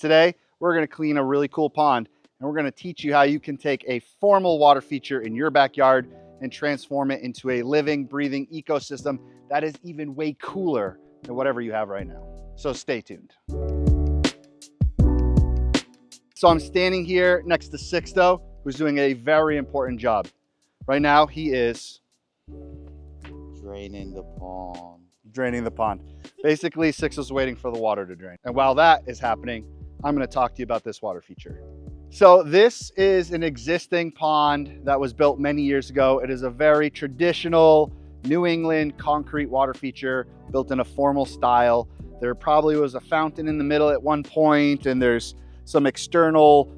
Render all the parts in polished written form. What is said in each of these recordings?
Today, we're going to clean a really cool pond, and we're going to teach you how you can take a formal water feature in your backyard and transform it into a living, breathing ecosystem that is even way cooler than whatever you have right now. So stay tuned. So I'm standing here next to Sixto, who's doing a very important job. Right now, he is draining the pond. Draining the pond. Basically, Sixto's waiting for the water to drain. And while that is happening, I'm going to talk to you about this water feature. So this is an existing pond that was built many years ago. It is a very traditional New England concrete water feature built in a formal style. There probably was a fountain in the middle at one point, and there's some external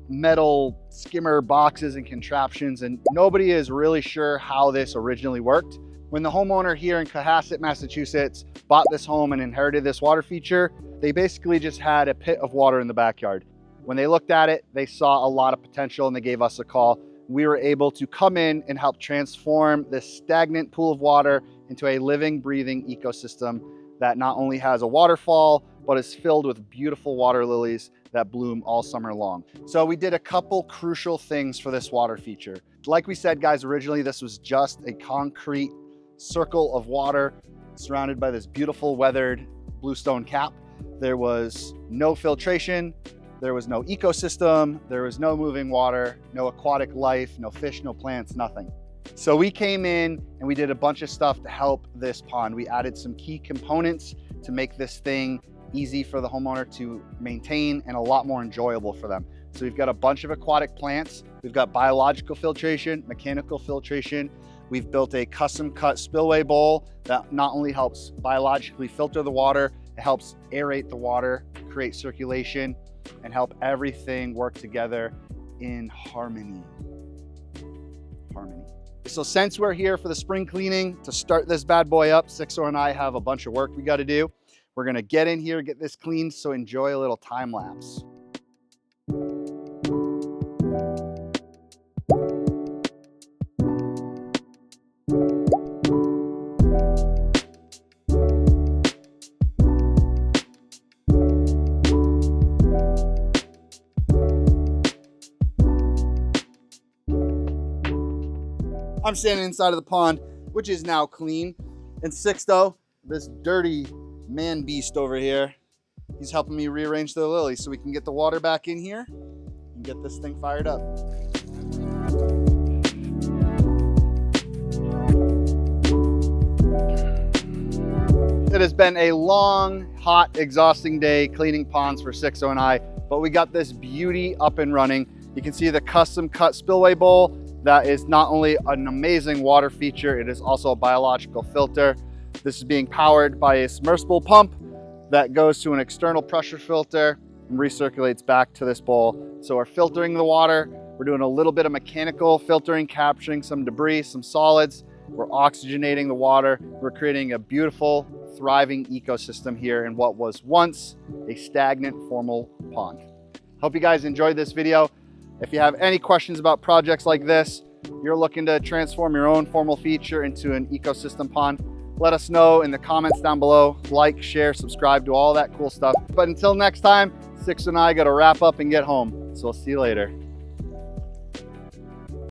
metal skimmer boxes and contraptions, and nobody is really sure how this originally worked. When the homeowner here in Cohasset, Massachusetts bought this home and inherited this water feature, they basically just had a pit of water in the backyard. When they looked at it, they saw a lot of potential and they gave us a call. We were able to come in and help transform this stagnant pool of water into a living, breathing ecosystem that not only has a waterfall, but is filled with beautiful water lilies that bloom all summer long. So we did a couple crucial things for this water feature. Like we said, guys, originally this was just a concrete circle of water surrounded by this beautiful weathered bluestone cap. There was no filtration, there was no ecosystem, there was no moving water, no aquatic life, no fish, no plants, nothing. So we came in and we did a bunch of stuff to help this pond. We added some key components to make this thing easy for the homeowner to maintain and a lot more enjoyable for them. So we've got a bunch of aquatic plants. We've got biological filtration, mechanical filtration. We've built a custom cut spillway bowl that not only helps biologically filter the water, it helps aerate the water, create circulation, and help everything work together in harmony. So since we're here for the spring cleaning to start this bad boy up, Sixto and I have a bunch of work we got to do. We're going to get in here, get this cleaned, so enjoy a little time lapse. I'm standing inside of the pond, which is now clean. And Sixto, this dirty man beast over here, he's helping me rearrange the lilies so we can get the water back in here and get this thing fired up. It has been a long, hot, exhausting day cleaning ponds for Sixto and I, but we got this beauty up and running. You can see the custom cut spillway bowl. That is not only an amazing water feature, it is also a biological filter. This is being powered by a submersible pump that goes to an external pressure filter and recirculates back to this bowl. So we're filtering the water. We're doing a little bit of mechanical filtering, capturing some debris, some solids. We're oxygenating the water. We're creating a beautiful, thriving ecosystem here in what was once a stagnant formal pond. Hope you guys enjoyed this video. If you have any questions about projects like this, you're looking to transform your own formal feature into an ecosystem pond, let us know in the comments down below. Like, share, subscribe, do all that cool stuff. But until next time, Sixto and I got to wrap up and get home. So we'll see you later.